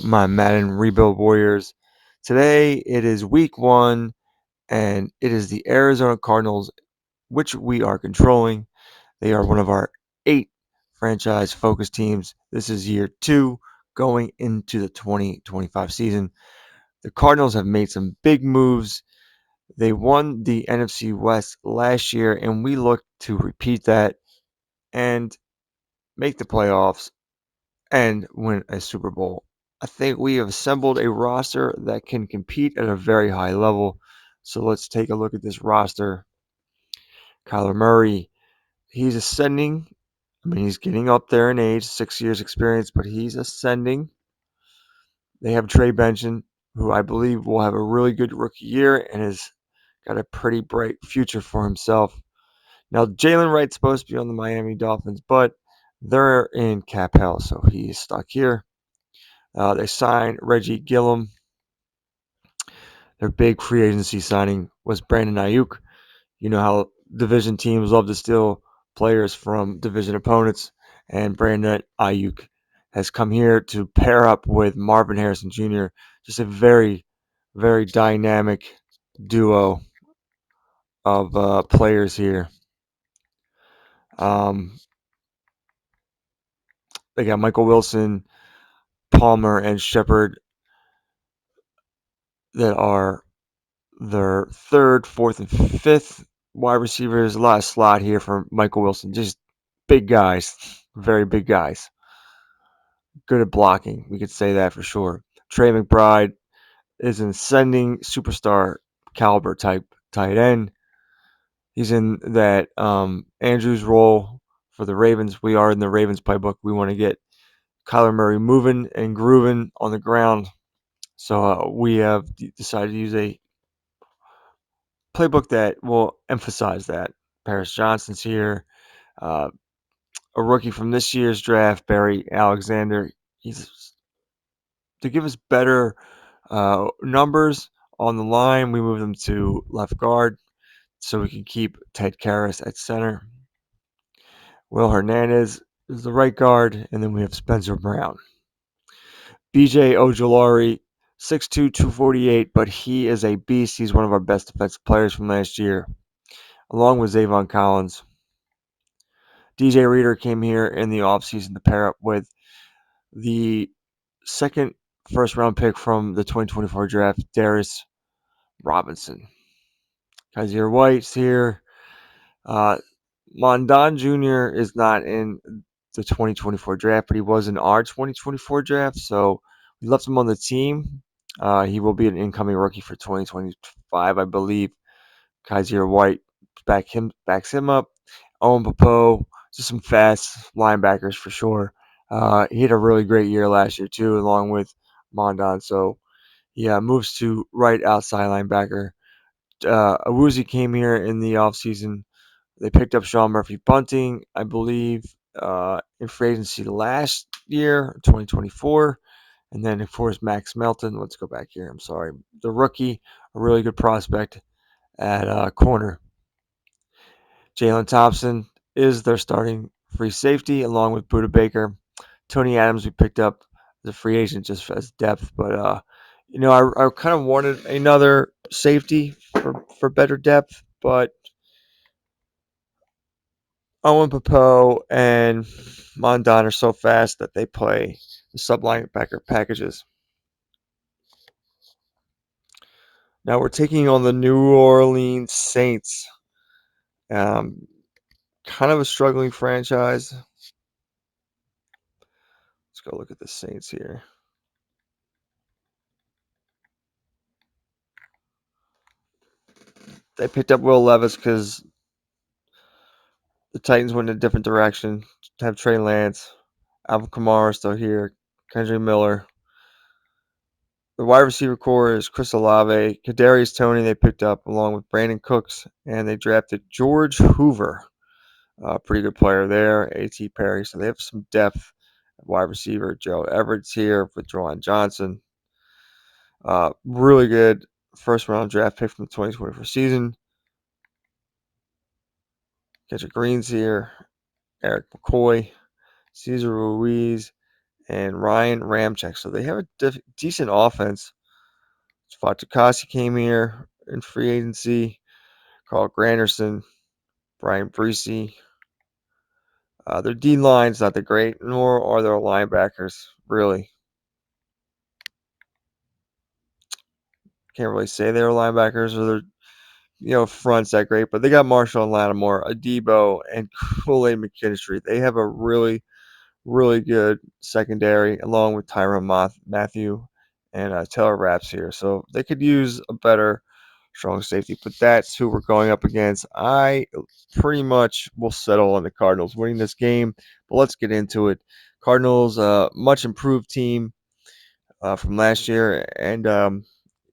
my Madden Rebuild Warriors. Today it is week 1 and it is the Arizona Cardinals, which we are controlling. They are one of our 8 franchise focus teams. This is year 2 going into the 2025 season. The Cardinals have made some big moves. They won the NFC West last year, and we look to repeat that and make the playoffs and win a Super Bowl. I think we have assembled a roster that can compete at a very high level. So let's take a look at this roster. Kyler Murray, he's ascending. I mean, he's getting up there in age, 6 years experience, but he's ascending. They have Trey Benson, who I believe will have a really good rookie year and has got a pretty bright future for himself. Now, Jalen Wright's supposed to be on the Miami Dolphins, but they're in cap hell, so he's stuck here. They signed Reggie Gillum. Their big free agency signing was Brandon Ayuk. You know how division teams love to steal players from division opponents, and Brandon Ayuk has come here to pair up with Marvin Harrison Jr. Just a very, very dynamic duo of players here. Um, they got Michael Wilson, Palmer, and Shepard that are their third, fourth, and fifth wide receivers. A lot of slot here for Michael Wilson. Just big guys, very big guys. Good at blocking. We could say that for sure. Trey McBride is an ascending superstar caliber type tight end. He's in that Andrews role for the Ravens. We are in the Ravens playbook. We want to get Kyler Murray moving and grooving on the ground. So we have decided to use a playbook that will emphasize that. Paris Johnson's here. Uh, a rookie from this year's draft, Barry Alexander. He's to give us better numbers on the line. We move them to left guard so we can keep Ted Karras at center. Will Hernandez is the right guard, and then we have Spencer Brown. BJ Ojolari, 6'2", 248, but he is a beast. He's one of our best defensive players from last year, along with Zavon Collins. DJ Reader came here in the offseason to pair up with the second first round pick from the 2024 draft, Darius Robinson. Kaiser White's here. Mondon Jr. is not in the 2024 draft, but he was in our 2024 draft, so we left him on the team. He will be an incoming rookie for 2025, I believe. Kaiser White backs him up. Owen Popo, just some fast linebackers for sure. He had a really great year last year too, along with Mondon. So yeah, moves to right outside linebacker. Awuzie came here in the offseason. They picked up Sean Murphy Bunting, I believe, in free agency last year, 2024. And then, of course, Max Melton. Let's go back here. I'm sorry. The rookie, a really good prospect at corner. Jalen Thompson is their starting free safety, along with Buda Baker. Tony Adams, we picked up as a free agent just as depth. But, I kind of wanted another safety for better depth. But Owen Popo and Mondon are so fast that they play the sub linebacker packages. Now we're taking on the New Orleans Saints. Um, kind of a struggling franchise. Let's go look at the Saints here. They picked up Will Levis because the Titans went in a different direction. Have Trey Lance, Alvin Kamara still here, Kendrick Miller. The wide receiver core is Chris Olave, Kadarius Toney they picked up along with Brandon Cooks, and they drafted George Hoover. Pretty good player there, A.T. Perry. So they have some depth at wide receiver. Joe Everett's here with Juwan Johnson. Really good first round draft pick from the 2024 season. Kendrick Green's here. Eric McCoy, Cesar Ruiz, and Ryan Ramczyk. So they have a decent offense. Fatukasi came here in free agency. Carl Granderson, Brian Breesy. Their D line's not that great, nor are their linebackers, really. Can't really say they're linebackers or their front's that great, but they got Marshall and Lattimore, Adebo, and Kool-Aid McKinstry. They have a really, really good secondary, along with Tyron Matthew and Taylor Raps here. So they could use a better strong safety, but that's who we're going up against. I pretty much will settle on the Cardinals winning this game, but let's get into it. Cardinals, much improved team from last year, and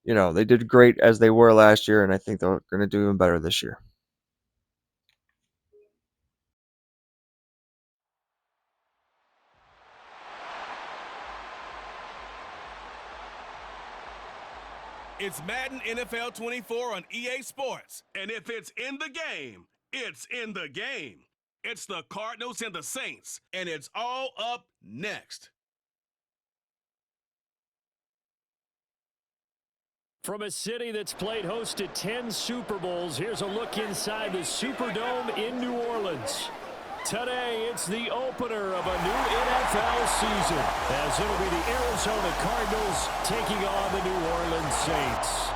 they did great as they were last year, and I think they're going to do even better this year. It's Madden NFL 24 on EA Sports. And if it's in the game, it's in the game. It's the Cardinals and the Saints, and it's all up next. From a city that's played host to 10 Super Bowls, here's a look inside the Superdome in New Orleans. Today, it's the opener of a new NFL season, as it'll be the Arizona Cardinals taking on the New Orleans Saints.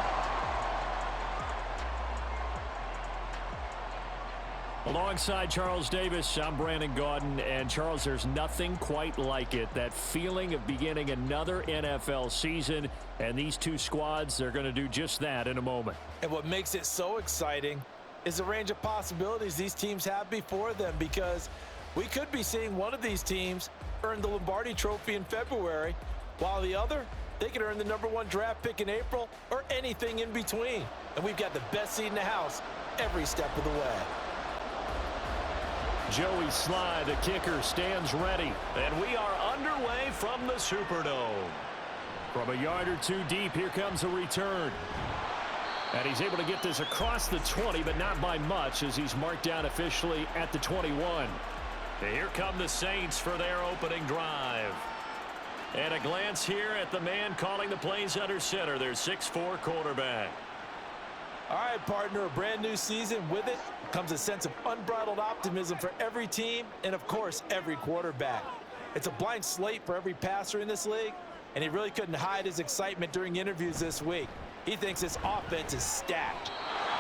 Alongside Charles Davis, I'm Brandon Gaudin, and Charles, there's nothing quite like it. That feeling of beginning another NFL season, and these two squads, they're going to do just that in a moment. And what makes it so exciting is the range of possibilities these teams have before them, because we could be seeing one of these teams earn the Lombardi Trophy in February, while the other, they could earn the #1 draft pick in April or anything in between. And we've got the best seat in the house every step of the way. Joey Sly, the kicker, stands ready. And we are underway from the Superdome. From a yard or two deep, here comes a return. And he's able to get this across the 20, but not by much, as he's marked down officially at the 21. And here come the Saints for their opening drive. And a glance here at the man calling the plays under center, their 6'4" quarterback. All right, partner, a brand new season. With it comes a sense of unbridled optimism for every team and, of course, every quarterback. It's a blank slate for every passer in this league, and he really couldn't hide his excitement during interviews this week. He thinks this offense is stacked.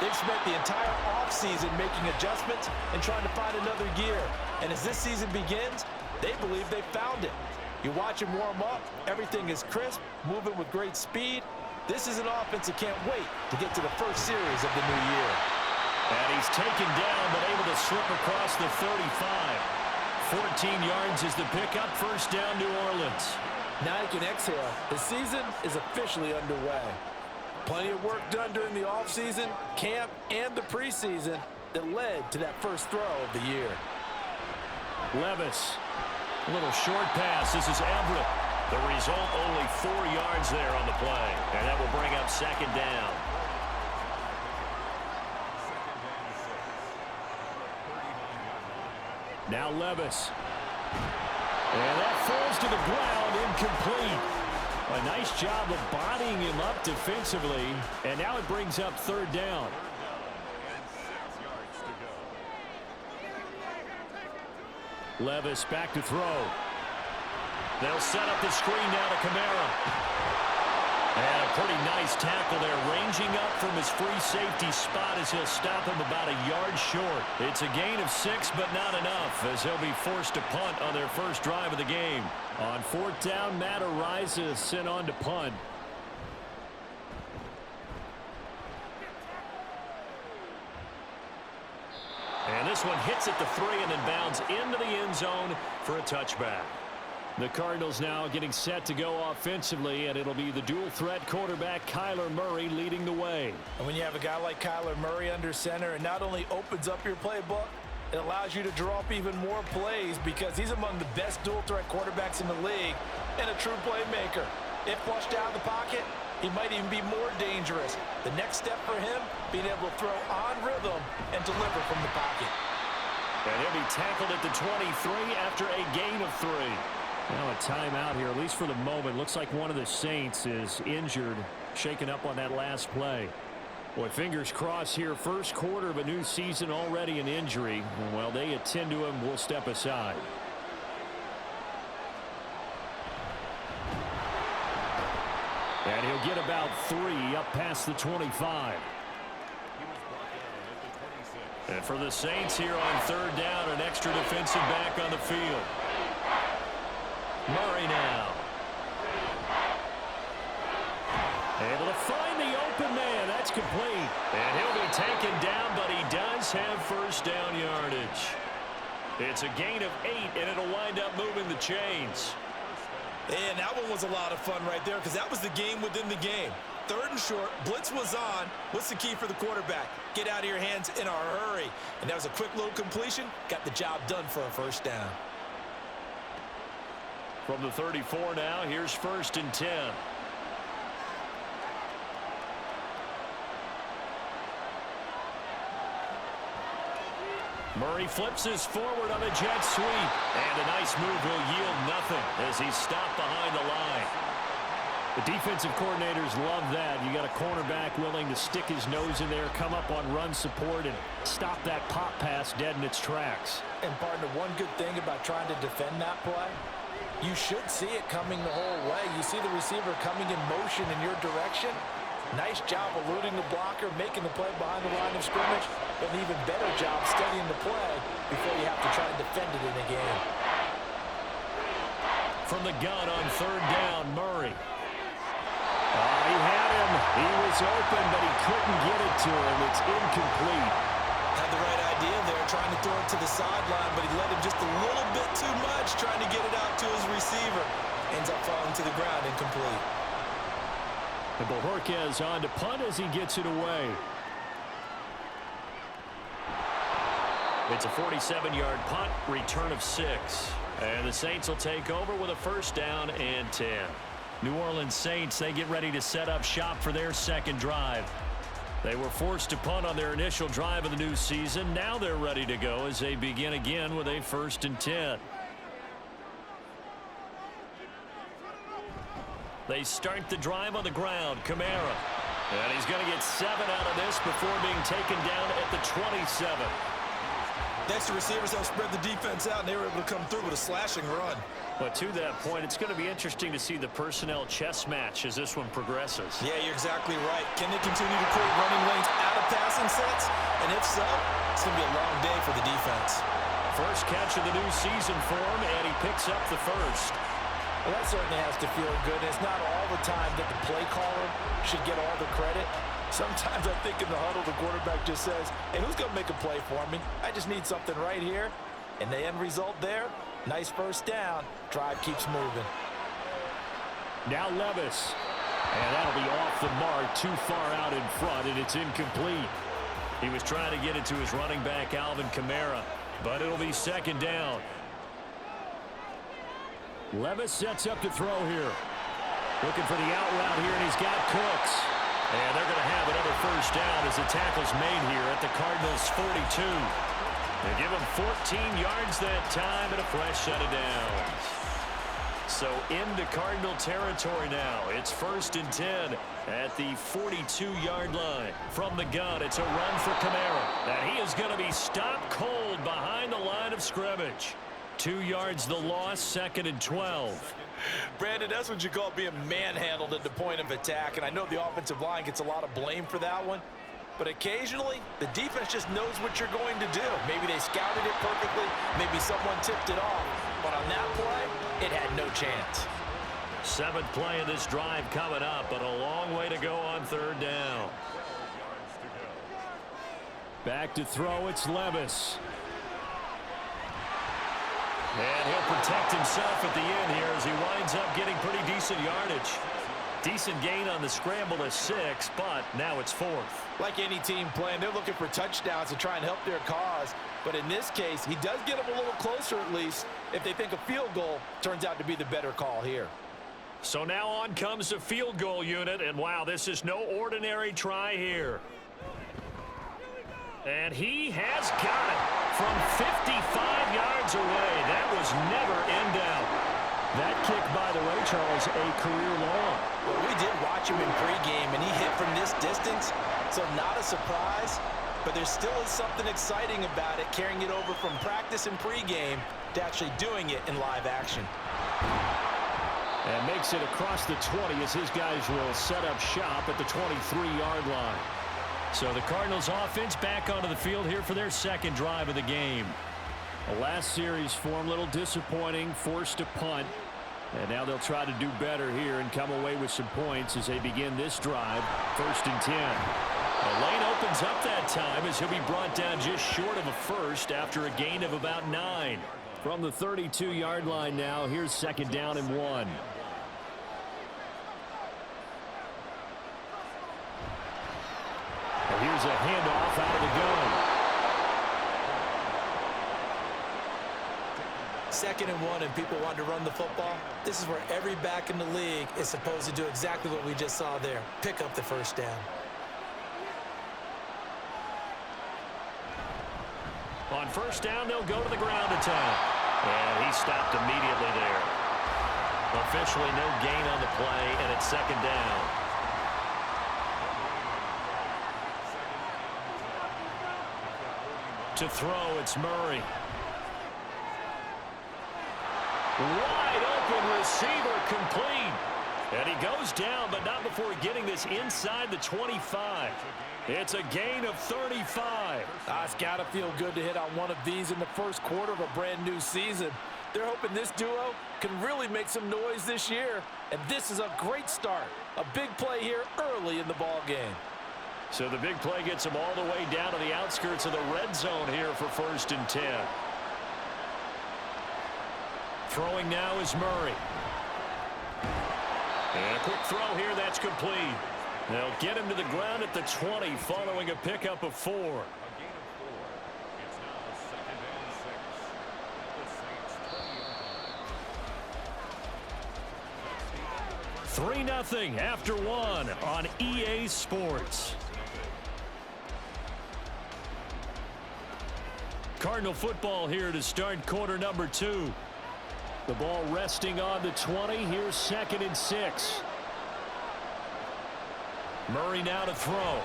They've spent the entire offseason making adjustments and trying to find another gear. And as this season begins, they believe they've found it. You watch him warm up, everything is crisp, moving with great speed. This is an offense that can't wait to get to the first series of the new year. And he's taken down, but able to slip across the 35. 14 yards is the pickup, first down, New Orleans. Now you can exhale. The season is officially underway. Plenty of work done during the offseason, camp, and the preseason that led to that first throw of the year. Levis, a little short pass. This is Everett. The result, only 4 yards there on the play, and that will bring up second down. Now Levis. And that falls to the ground, incomplete. A nice job of bodying him up defensively, and now it brings up third down. Levis back to throw. They'll set up the screen now to Kamara. And a pretty nice tackle there, ranging up from his free safety spot as he'll stop him about a yard short. It's a gain of 6, but not enough, as he'll be forced to punt on their first drive of the game. On fourth down, Matt Ariza is sent on to punt. And this one hits at the 3 and then bounds into the end zone for a touchback. The Cardinals now getting set to go offensively, and it'll be the dual-threat quarterback Kyler Murray leading the way. And when you have a guy like Kyler Murray under center, it not only opens up your playbook, it allows you to draw up even more plays, because he's among the best dual-threat quarterbacks in the league and a true playmaker. If flushed out of the pocket, he might even be more dangerous. The next step for him, being able to throw on rhythm and deliver from the pocket. And he'll be tackled at the 23 after a gain of 3. Now a timeout here, at least for the moment. Looks like one of the Saints is injured, shaken up on that last play. Boy, fingers crossed here. First quarter of a new season, already an injury. Well, they attend to him. We'll step aside. And he'll get about 3 up past the 25. And for the Saints here on third down, an extra defensive back on the field. Murray now. Able to find the open man. That's complete. And he'll be taken down, but he does have first down yardage. It's a gain of 8, and it'll wind up moving the chains. And that one was a lot of fun right there because that was the game within the game. Third and short, blitz was on. What's the key for the quarterback? Get out of your hands in a hurry. And that was a quick little completion. Got the job done for a first down. From the 34 now, here's 1st and 10. Murray flips his forward on a jet sweep. And a nice move will yield nothing as he's stopped behind the line. The defensive coordinators love that. You got a cornerback willing to stick his nose in there, come up on run support, and stop that pop pass dead in its tracks. And, partner, one good thing about trying to defend that play, you should see it coming the whole way. You see the receiver coming in motion in your direction. Nice job eluding the blocker, making the play behind the line of scrimmage, but an even better job studying the play before you have to try to defend it in a game. From the gun on third down, Murray. He had him. He was open, but he couldn't get it to him. It's incomplete. Had the right idea there, trying to throw it to the sideline, but he let him just a little bit too much, trying to get it out to his receiver. Ends up falling to the ground, incomplete. And Bojorquez on to punt as he gets it away. It's a 47-yard punt, return of 6. And the Saints will take over with a first down and 10. New Orleans Saints, they get ready to set up shop for their second drive. They were forced to punt on their initial drive of the new season. Now they're ready to go as they begin again with a 1st and 10. They start the drive on the ground. Kamara. And he's going to get 7 out of this before being taken down at the 27. Next, the receivers help spread the defense out, and they were able to come through with a slashing run. But to that point, it's going to be interesting to see the personnel chess match as this one progresses. Yeah, you're exactly right. Can they continue to create running lanes out of passing sets? And if so, it's going to be a long day for the defense. First catch of the new season for him, and he picks up the first. Well, that certainly has to feel good. It's not all the time that the play caller should get all the credit. Sometimes I think in the huddle, the quarterback just says, hey, who's going to make a play for me? I just need something right here. And the end result there, nice first down. Drive keeps moving. Now Levis. And that'll be off the mark, too far out in front, and it's incomplete. He was trying to get it to his running back, Alvin Kamara, but it'll be second down. Levis sets up to throw here. Looking for the out route here, and he's got Cooks. And they're going to have another first down as the tackle's made here at the Cardinals' 42. They give him 14 yards that time and a fresh set of downs. So into Cardinal territory now. It's 1st and 10 at the 42-yard line. From the gun, it's a run for Kamara. And he is going to be stopped cold behind the line of scrimmage. 2 yards the loss, 2nd and 12. Brandon, that's what you call being manhandled at the point of attack. And I know the offensive line gets a lot of blame for that one. But occasionally, the defense just knows what you're going to do. Maybe they scouted it perfectly. Maybe someone tipped it off. But on that play, it had no chance. 7th play of this drive coming up, but a long way to go on third down. Back to throw, it's Levis. And he'll protect himself at the end here as he winds up getting pretty decent yardage. Decent gain on the scramble of 6, but now it's 4th. Like any team playing, they're looking for touchdowns to try and help their cause. But in this case, he does get them a little closer at least if they think a field goal turns out to be the better call here. So now on comes the field goal unit, and wow, this is no ordinary try here. And he has got it from 55 yards away. That was never in doubt. That kick, by the way, Charles, a career long. Well, we did watch him in pregame, and he hit from this distance, so not a surprise. But there still is something exciting about it, carrying it over from practice and pregame to actually doing it in live action. And makes it across the 20 as his guys will set up shop at the 23-yard line. So the Cardinals offense back onto the field here for their second drive of the game. The last series form a little disappointing, forced a punt. And now they'll try to do better here and come away with some points as they begin this drive. 1st and 10. The lane opens up that time as he'll be brought down just short of a first after a gain of about 9. From the 32-yard line now, here's 2nd down and 1. And here's a handoff out of the gun. 2nd and 1 and people want to run the football. This is where every back in the league is supposed to do exactly what we just saw there. Pick up the first down. On 1st down, they'll go to the ground attack. And he stopped immediately there. Officially no gain on the play, and it's 2nd down. To throw, it's Murray. Wide open receiver, complete. And he goes down, but not before getting this inside the 25. It's a gain of 35. It's got to feel good to hit on one of these in the first quarter of a brand new season. They're hoping this duo can really make some noise this year. And this is a great start. A big play here early in the ball game. So the big play gets him all the way down to the outskirts of the red zone here for 1st and 10. Throwing now is Murray. And a quick throw here, that's complete. They'll get him to the ground at the 20 following a pickup of 4. 3-0 after 1 on EA Sports. Cardinal football here to start quarter number 2. The ball resting on the 20. Here's 2nd and 6. Murray now to throw.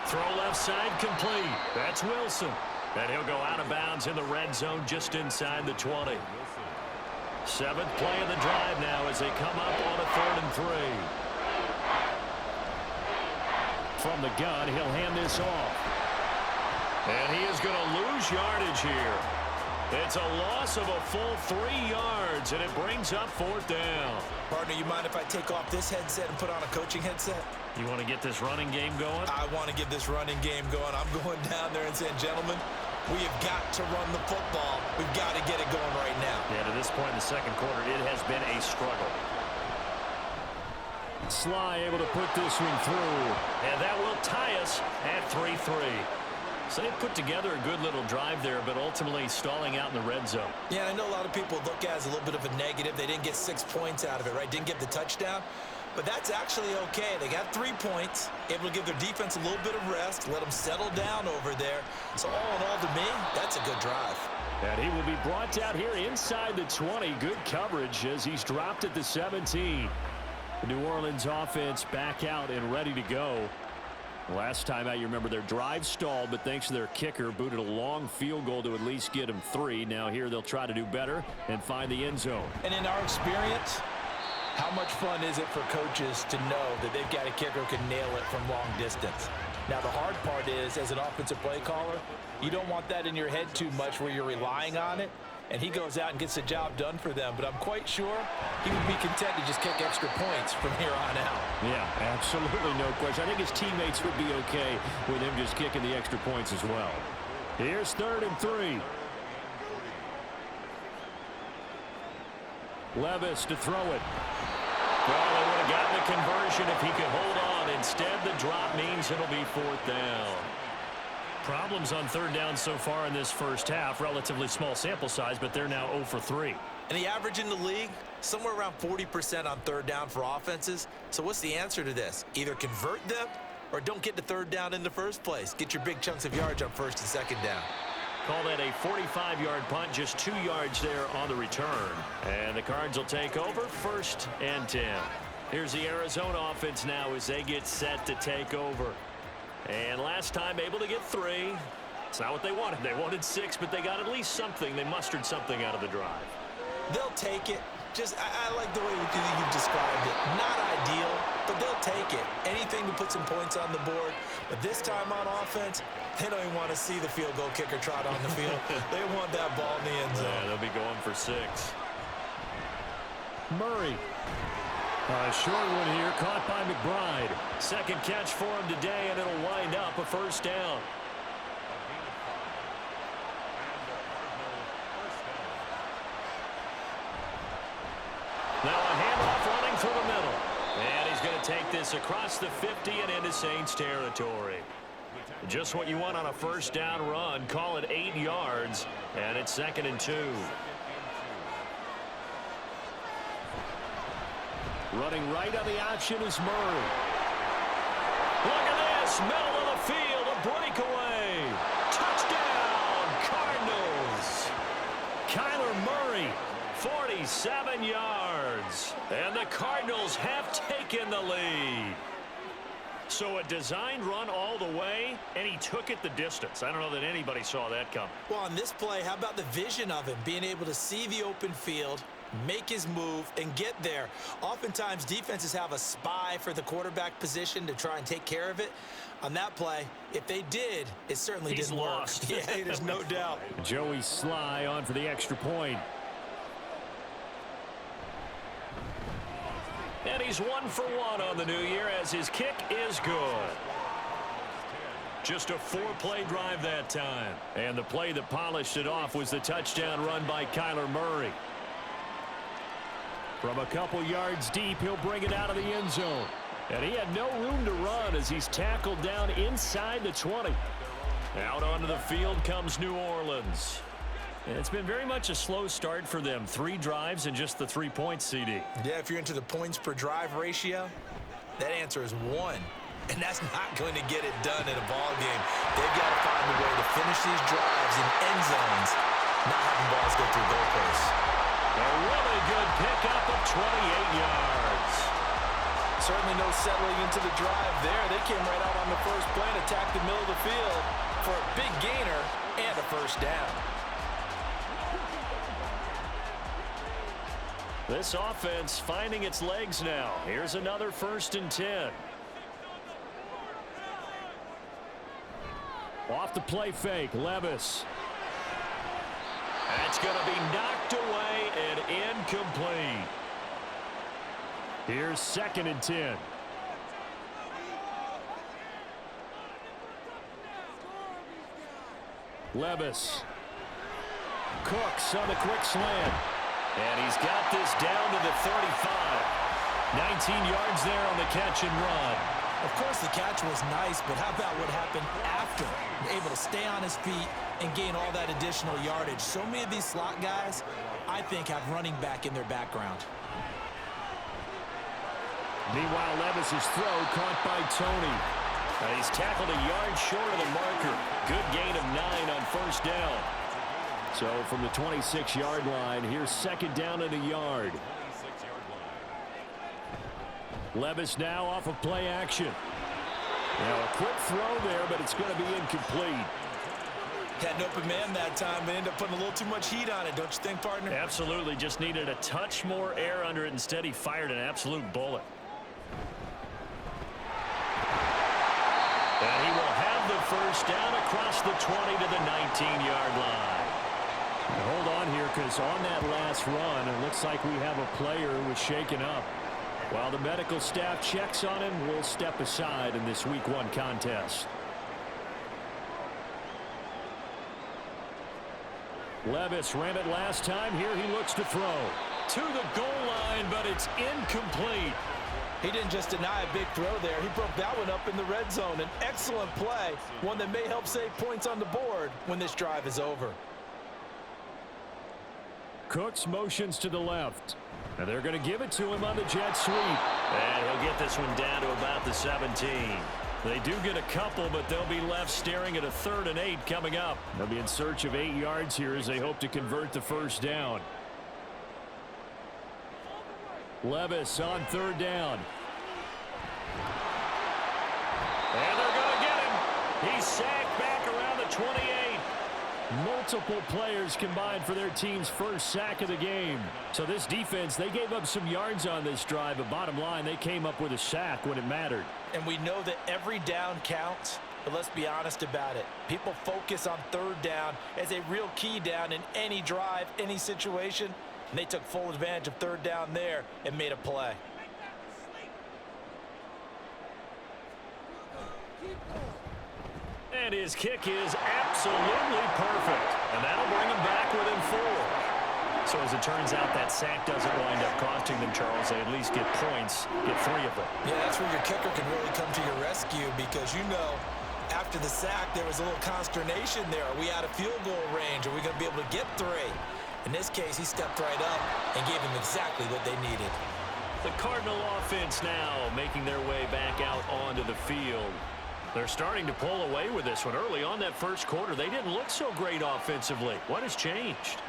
Throw left side complete. That's Wilson. And he'll go out of bounds in the red zone just inside the 20. 7th play of the drive now as they come up on a 3rd and 3. From the gun, he'll hand this off. And he is going to lose yardage here. It's a loss of a full 3 yards, and it brings up 4th down. Partner, you mind if I take off this headset and put on a coaching headset? You want to get this running game going? I want to get this running game going. I'm going down there and saying, gentlemen, we have got to run the football. We've got to get it going right now. Yeah, to this point in the second quarter, it has been a struggle. Sly able to put this one through, and that will tie us at 3-3. So they put together a good little drive there, but ultimately stalling out in the red zone. Yeah, I know a lot of people look at it as a little bit of a negative. They didn't get 6 points out of it, right? Didn't get the touchdown. But that's actually okay. They got 3 points, able to give their defense a little bit of rest, let them settle down over there. So all in all, to me, that's a good drive. And he will be brought down here inside the 20. Good coverage as he's dropped at the 17. The New Orleans offense back out and ready to go. Last time out, you remember their drive stalled, but thanks to their kicker, booted a long field goal to at least get them 3. Now here they'll try to do better and find the end zone. And in our experience, how much fun is it for coaches to know that they've got a kicker who can nail it from long distance? Now, the hard part is, as an offensive play caller, you don't want that in your head too much where you're relying on it, and he goes out and gets the job done for them. But I'm quite sure he would be content to just kick extra points from here on out. Yeah, absolutely no question. I think his teammates would be okay with him just kicking the extra points as well. Here's 3rd and 3. Levis to throw it. Well, they would have gotten the conversion if he could hold on. Instead, the drop means it'll be 4th down. Problems on 3rd down so far in this first half. Relatively small sample size, but they're now 0 for 3. And the average in the league, somewhere around 40% on 3rd down for offenses. So what's the answer to this? Either convert them or don't get to 3rd down in the first place. Get your big chunks of yards on 1st and 2nd down. Call that a 45-yard punt, just 2 yards there on the return. And the Cards will take over, 1st and 10. Here's the Arizona offense now as they get set to take over. And last time able to get 3. It's not what they wanted. They wanted 6, but they got at least something. They mustered something out of the drive. They'll take it. I like the way you've described it. Not ideal, but they'll take it. Anything to put some points on the board. But this time on offense, they don't even want to see the field goal kicker trot on the field. They want that ball in the end zone. Yeah, they'll be going for 6. Murray. A short one here, caught by McBride. Second catch for him today, and it'll wind up a 1st down. Now a handoff running through the middle. And he's going to take this across the 50 and into Saints territory. Just what you want on a 1st down run. Call it 8 yards, and it's 2nd and 2. Running right on the option is Murray. Look at this, middle of the field, a breakaway. Touchdown, Cardinals. Kyler Murray, 47 yards. And the Cardinals have taken the lead. So a designed run all the way, and he took it the distance. I don't know that anybody saw that coming. Well, on this play, how about the vision of him, being able to see the open field, make his move, and get there. Oftentimes, defenses have a spy for the quarterback position to try and take care of it. On that play, if they did, it certainly didn't work. Yeah, there's no doubt. Joey Sly on for the extra point. And he's 1 for 1 on the new year as his kick is good. Just a 4-play drive that time. And the play that polished it off was the touchdown run by Kyler Murray. From a couple yards deep, he'll bring it out of the end zone. And he had no room to run as he's tackled down inside the 20. Out onto the field comes New Orleans. And it's been very much a slow start for them. 3 drives and just the 3 points, CD. Yeah, if you're into the points per drive ratio, that answer is 1. And that's not going to get it done in a ball game. They've got to find a way to finish these drives in end zones, not having balls go through goalposts. A really good pickup of 28 yards. Certainly no settling into the drive there. They came right out on the first play and attacked the middle of the field for a big gainer and a 1st down. This offense finding its legs now. Here's another 1st and 10. Off the play fake, Levis. That's going to be knocked away and incomplete. Here's 2nd and 10. Levis. Cooks on the quick slant. And he's got this down to the 35. 19 yards there on the catch and run. Of course, the catch was nice, but how about what happened after? Able to stay on his feet and gain all that additional yardage. So many of these slot guys, I think, have running back in their background. Meanwhile, Levis's throw caught by Tony. And he's tackled a yard short of the marker. Good gain of 9 on 1st down. So from the 26-yard line, here's 2nd down and a yard. Levis now off of play action. Now a quick throw there, but it's going to be incomplete. Had an open man that time, but ended up putting a little too much heat on it, don't you think, partner? Absolutely. Just needed a touch more air under it. Instead, he fired an absolute bullet. And he will have the 1st down across the 20 to the 19-yard line. Hold on here, because on that last run, it looks like we have a player who was shaken up. While the medical staff checks on him, we'll step aside in this Week 1 contest. Levis ran it last time. Here he looks to throw. To the goal line, but it's incomplete. He didn't just deny a big throw there. He broke that one up in the red zone. An excellent play, one that may help save points on the board when this drive is over. Cooks motions to the left. And they're going to give it to him on the jet sweep. And he'll get this one down to about the 17. They do get a couple, but they'll be left staring at a 3rd and 8 coming up. They'll be in search of 8 yards here as they hope to convert the first down. Levis on 3rd down. And they're going to get him. He's sacked back around the 28. Multiple players combined for their team's first sack of the game. So this defense, they gave up some yards on this drive, but bottom line, they came up with a sack when it mattered. And we know that every down counts, but let's be honest about it. People focus on 3rd down as a real key down in any drive, any situation, and they took full advantage of 3rd down there and made a play. And his kick is absolutely perfect. And that'll bring him back within 4. So as it turns out, that sack doesn't wind up costing them, Charles. They at least get points, get 3 of them. Yeah, that's where your kicker can really come to your rescue because, you know, after the sack, there was a little consternation there. Are we out of field goal range? Are we going to be able to get 3? In this case, he stepped right up and gave them exactly what they needed. The Cardinal offense now making their way back out onto the field. They're starting to pull away with this one. Early on that first quarter, they didn't look so great offensively. What has changed?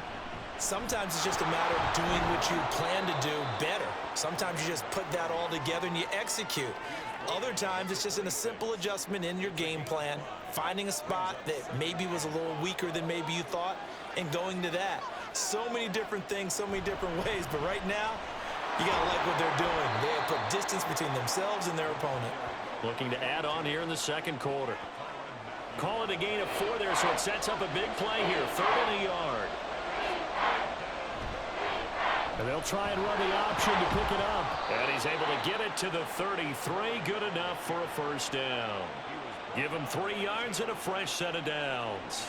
Sometimes it's just a matter of doing what you plan to do better. Sometimes you just put that all together and you execute. Other times it's just in a simple adjustment in your game plan, finding a spot that maybe was a little weaker than maybe you thought, and going to that. So many different things, so many different ways, but right now, you got to like what they're doing. They have put distance between themselves and their opponent. Looking to add on here in the second quarter. Call it a gain of 4 there, so it sets up a big play here. 3rd and a yard. And they'll try and run the option to pick it up. And he's able to get it to the 33. Good enough for a first down. Give him 3 yards and a fresh set of downs.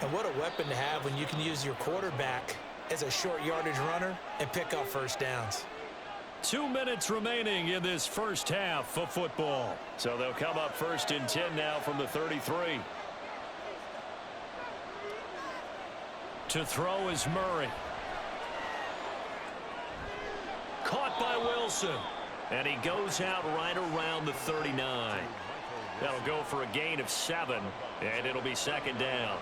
And what a weapon to have when you can use your quarterback as a short yardage runner and pick up first downs. 2 minutes remaining in this first half of football. So they'll come up 1st and 10 now from the 33. To throw is Murray. Caught by Wilson. And he goes out right around the 39. That'll go for a gain of 7. And it'll be 2nd down.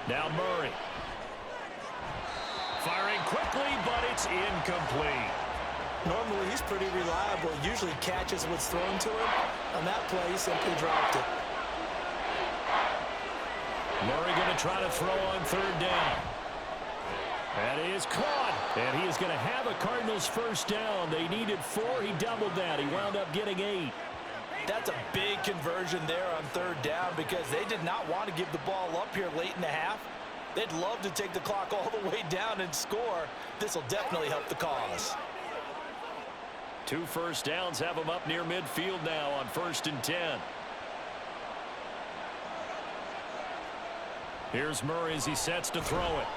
Now Murray. Firing quickly, but it's incomplete. Normally, he's pretty reliable. Usually catches what's thrown to him. On that play, he simply dropped it. Murray going to try to throw on 3rd down. That is caught. And he is going to have a Cardinals first down. They needed 4. He doubled that. He wound up getting 8. That's a big conversion there on 3rd down because they did not want to give the ball up here late in the half. They'd love to take the clock all the way down and score. This will definitely help the cause. 2 first downs have them up near midfield now on 1st and 10. Here's Murray as he sets to throw it.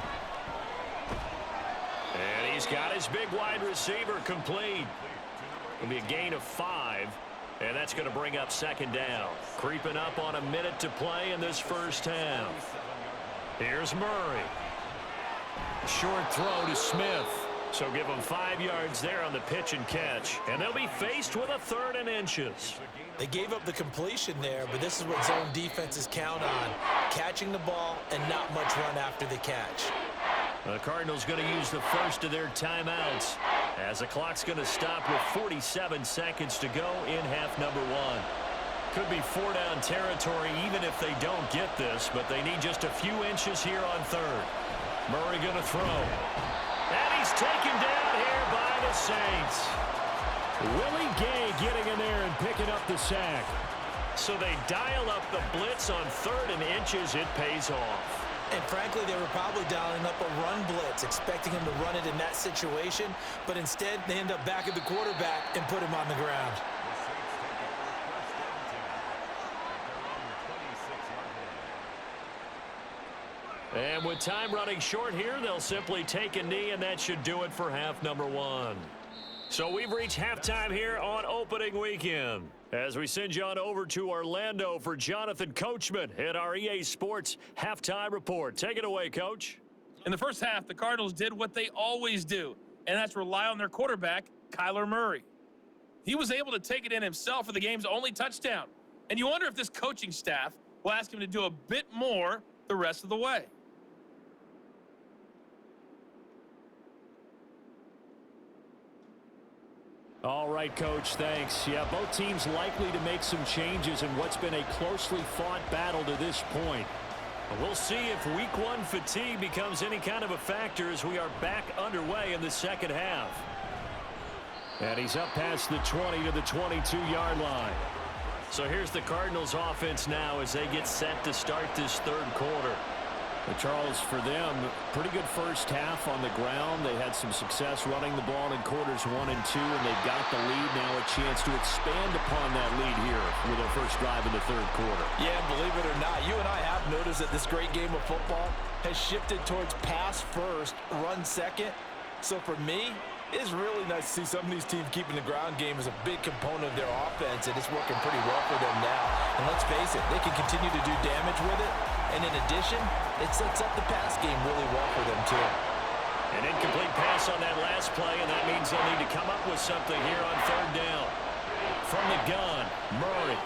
And he's got his big wide receiver complete. It'll be a gain of 5. And that's going to bring up 2nd down. Creeping up on a minute to play in this first half. Here's Murray. Short throw to Smith. So give them 5 yards there on the pitch and catch. And they'll be faced with a 3rd and inches. They gave up the completion there, but this is what zone defenses count on. Catching the ball and not much run after the catch. The Cardinals going to use the first of their timeouts as the clock's going to stop with 47 seconds to go in half number 1. Could be 4-down territory even if they don't get this, but they need just a few inches here on 3rd. Murray going to throw. And he's taken down here by the Saints. Willie Gay getting in there and picking up the sack. So they dial up the blitz on 3rd and inches. It pays off. And frankly, they were probably dialing up a run blitz, expecting him to run it in that situation. But instead, they end up back at the quarterback and put him on the ground. And with time running short here, they'll simply take a knee, and that should do it for half number 1. So we've reached halftime here on opening weekend. As we send you on over to Orlando for Jonathan Coachman at our EA Sports Halftime Report. Take it away, Coach. In the first half, the Cardinals did what they always do, and that's rely on their quarterback, Kyler Murray. He was able to take it in himself for the game's only touchdown. And you wonder if this coaching staff will ask him to do a bit more the rest of the way. All right, Coach, thanks. Yeah, both teams likely to make some changes in what's been a closely fought battle to this point. We'll see if week one fatigue becomes any kind of a factor as we are back underway in the second half. And he's up past the 20 to the 22-yard line. So here's the Cardinals offense now as they get set to start this third quarter. But Charles, for them, pretty good first half on the ground. They had some success running the ball in quarters 1 and 2, and they've got the lead now, a chance to expand upon that lead here with their first drive in the third quarter. Yeah, believe it or not, you and I have noticed that this great game of football has shifted towards pass first, run second. So for me, it's really nice to see some of these teams keeping the ground game as a big component of their offense, and it's working pretty well for them now. And let's face it, they can continue to do damage with it. And in addition, it sets up the pass game really well for them, too. An incomplete pass on that last play, and that means they'll need to come up with something here on third down. From the gun, Murray.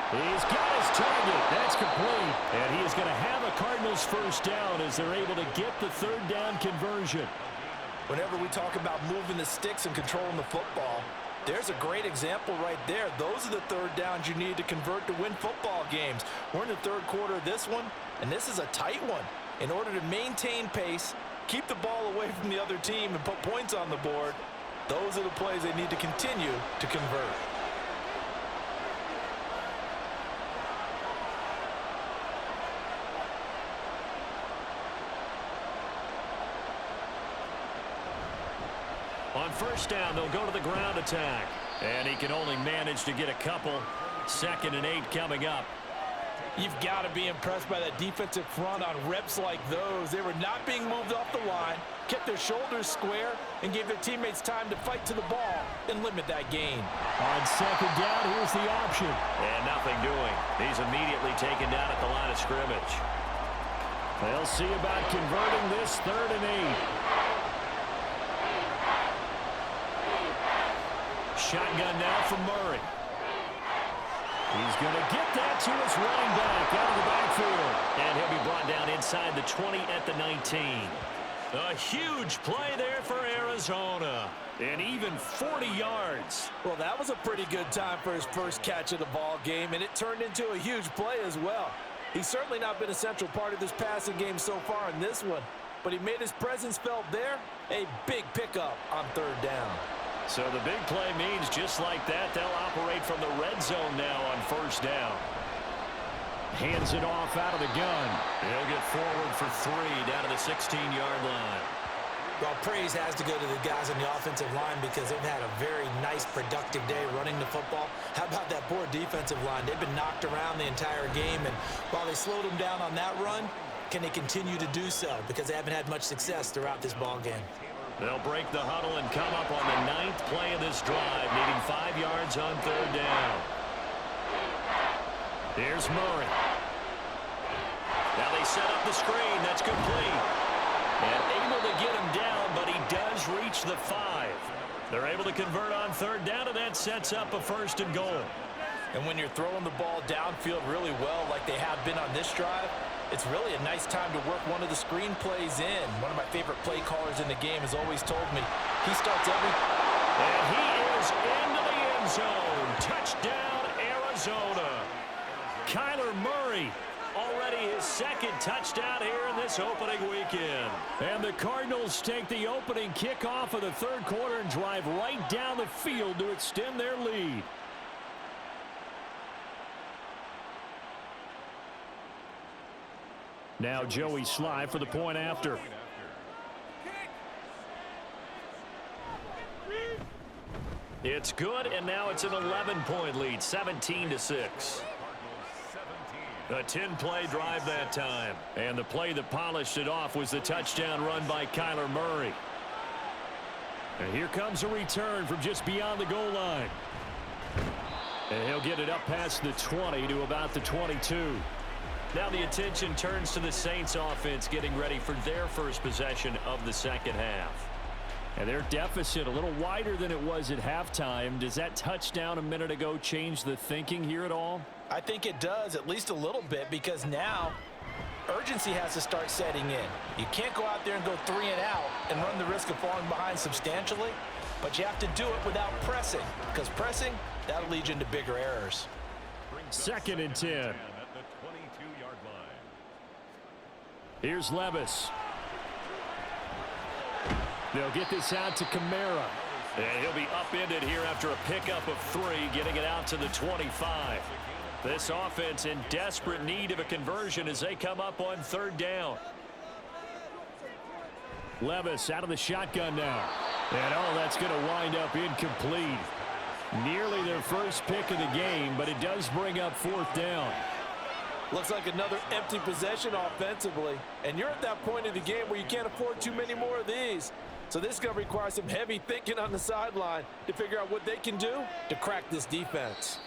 He's got his target. That's complete. And he is going to have a Cardinals first down as they're able to get the third down conversion. Whenever we talk about moving the sticks and controlling the football, there's a great example right there. Those are the third downs you need to convert to win football games. We're in the third quarter of this one, and this is a tight one. In order to maintain pace, keep the ball away from the other team, and put points on the board, those are the plays they need to continue to convert. On first down, they'll go to the ground attack. And he can only manage to get a couple. 2nd and 8 coming up. You've got to be impressed by that defensive front on reps like those. They were not being moved off the line, kept their shoulders square, and gave their teammates time to fight to the ball and limit that gain. On second down, here's the option. And nothing doing. He's immediately taken down at the line of scrimmage. They'll see about converting this 3rd and 8. Shotgun now from Murray. He's going to get that to his running back out of the backfield. And he'll be brought down inside the 20 at the 19. A huge play there for Arizona. And even 40 yards. Well, that was a pretty good time for his first catch of the ball game, and it turned into a huge play as well. He's certainly not been a central part of this passing game so far in this one, but he made his presence felt there. A big pickup on third down. So the big play means just like that, they'll operate from the red zone now on first down. Hands it off out of the gun. He'll get forward for 3 down to the 16-yard line. Well, praise has to go to the guys on the offensive line because they've had a very nice, productive day running the football. How about that poor defensive line? They've been knocked around the entire game, and while they slowed them down on that run, can they continue to do so? Because they haven't had much success throughout this ball game. They'll break the huddle and come up on the 9th play of this drive, needing 5 yards on third down. Here's Murray. Now they set up the screen. That's complete. And able to get him down, but he does reach the 5. They're able to convert on third down, and that sets up a 1st and goal. And when you're throwing the ball downfield really well like they have been on this drive, it's really a nice time to work one of the screen plays in. One of my favorite play callers in the game has always told me he starts every... And he is into the end zone. Touchdown, Arizona. Kyler Murray, already his 2nd touchdown here in this opening weekend. And the Cardinals take the opening kickoff of the third quarter and drive right down the field to extend their lead. Now Joey Sly for the point after. It's good, and now it's an 11-point lead, 17-6. A 10-play drive that time. And the play that polished it off was the touchdown run by Kyler Murray. And here comes a return from just beyond the goal line. And he'll get it up past the 20 to about the 22. Now the attention turns to the Saints offense getting ready for their first possession of the second half. And their deficit a little wider than it was at halftime. Does that touchdown a minute ago change the thinking here at all? I think it does, at least a little bit, because now urgency has to start setting in. You can't go out there and go 3 and out and run the risk of falling behind substantially, but you have to do it without pressing, because pressing, that'll lead you into bigger errors. 2nd and 10. Here's Levis. They'll get this out to Kamara. And he'll be upended here after a pickup of 3, getting it out to the 25. This offense in desperate need of a conversion as they come up on 3rd down. Levis out of the shotgun now. And that's going to wind up incomplete. Nearly their first pick of the game, but it does bring up 4th down. Looks like another empty possession offensively. And you're at that point of the game where you can't afford too many more of these. So this is going to require some heavy thinking on the sideline to figure out what they can do to crack this defense.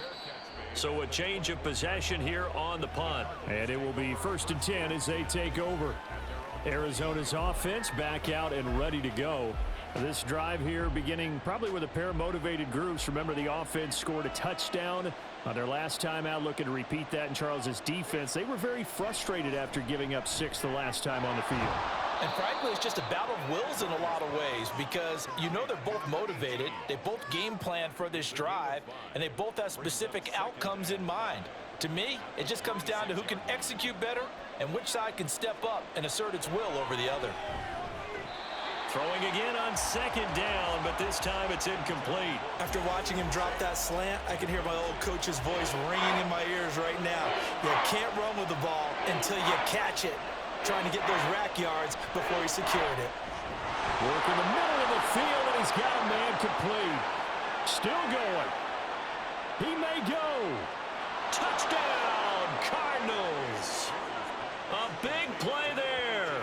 So a change of possession here on the punt. And it will be 1st and 10 as they take over. Arizona's offense back out and ready to go. This drive here beginning probably with a pair of motivated groups. Remember, the offense scored a touchdown on their last time out, looking to repeat that in Charles's defense. They were very frustrated after giving up 6 the last time on the field. And frankly, it's just a battle of wills in a lot of ways, because you know they're both motivated, they both game plan for this drive, and they both have specific outcomes in mind. To me, it just comes down to who can execute better and which side can step up and assert its will over the other. Throwing again on 2nd down, but this time it's incomplete. After watching him drop that slant, I can hear my old coach's voice ringing in my ears right now. You can't run with the ball until you catch it. Trying to get those rack yards before he secured it. Work in the middle of the field, and he's got a man complete. Still going. He may go. Touchdown, Cardinals. A big play there.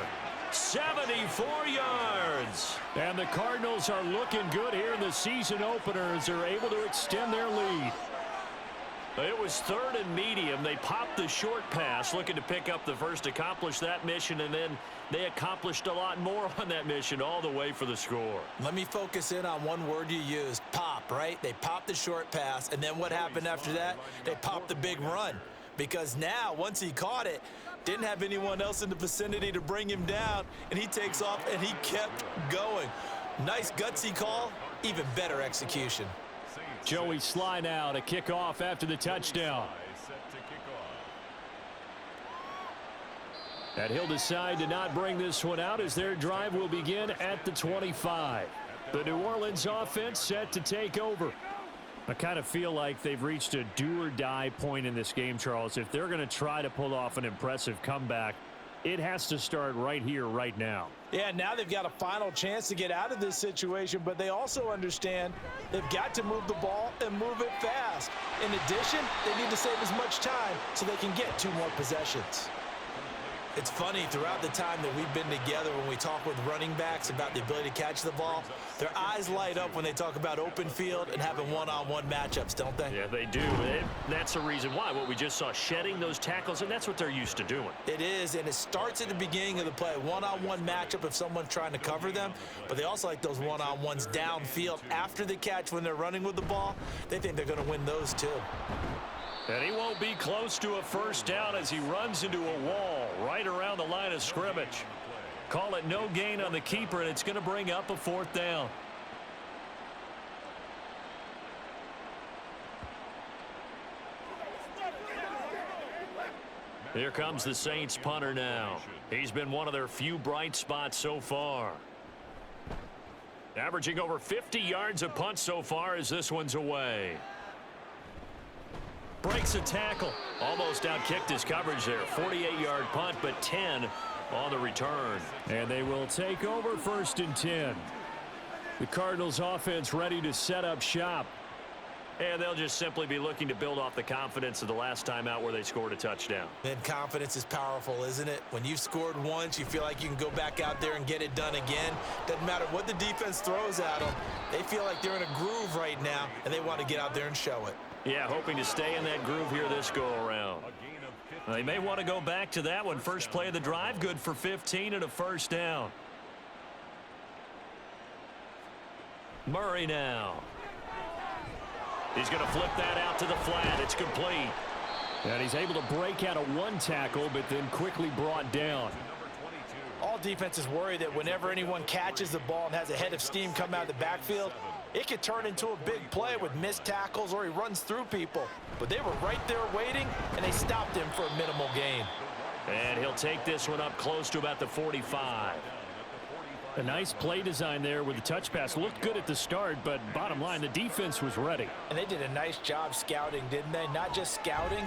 74 yards. And the Cardinals are looking good here in the season opener as they're able to extend their lead. It was 3rd and medium. They popped the short pass, looking to pick up the first, accomplish that mission, and then they accomplished a lot more on that mission all the way for the score. Let me focus in on one word you used, pop, right? They popped the short pass, and then what happened after that? They popped the big run, because now, once he caught it, didn't have anyone else in the vicinity to bring him down, and he takes off, and he kept going. Nice gutsy call, even better execution. Joey Sly now to kick off after the touchdown. And he'll decide to not bring this one out as their drive will begin at the 25. The New Orleans offense set to take over. I kind of feel like they've reached a do-or-die point in this game, Charles. If they're going to try to pull off an impressive comeback, it has to start right here, right now. Yeah, now they've got a final chance to get out of this situation, but they also understand they've got to move the ball and move it fast. In addition, they need to save as much time so they can get 2 more possessions. It's funny, throughout the time that we've been together, when we talk with running backs about the ability to catch the ball, their eyes light up when they talk about open field and having one-on-one matchups, don't they? Yeah, they do. That's the reason why. What we just saw, shedding those tackles, and that's what they're used to doing. It is, and it starts at the beginning of the play. One-on-one matchup if someone's trying to cover them, but they also like those one-on-ones downfield after the catch when they're running with the ball. They think they're going to win those too. And he won't be close to a first down as he runs into a wall right around the line of scrimmage. Call it no gain on the keeper, and it's going to bring up a 4th down. Here comes the Saints punter now. He's been one of their few bright spots so far. Averaging over 50 yards a punt so far as this one's away. Breaks a tackle. Almost outkicked his coverage there. 48-yard punt, but 10 on the return. And they will take over 1st and 10. The Cardinals offense ready to set up shop. And they'll just simply be looking to build off the confidence of the last time out where they scored a touchdown. And confidence is powerful, isn't it? When you've scored once, you feel like you can go back out there and get it done again. Doesn't matter what the defense throws at them. They feel like they're in a groove right now, and they want to get out there and show it. Yeah, hoping to stay in that groove here this go-around. They may want to go back to that one. First play of the drive, good for 15 and a first down. Murray now. He's going to flip that out to the flat. It's complete. And he's able to break out of one tackle, but then quickly brought down. All defenses worry that whenever anyone catches the ball and has a head of steam come out of the backfield, it could turn into a big play with missed tackles or he runs through people. But they were right there waiting, and they stopped him for a minimal gain. And he'll take this one up close to about the 45. A nice play design there with the touch pass. Looked good at the start, but bottom line, the defense was ready. And they did a nice job scouting, didn't they? Not just scouting,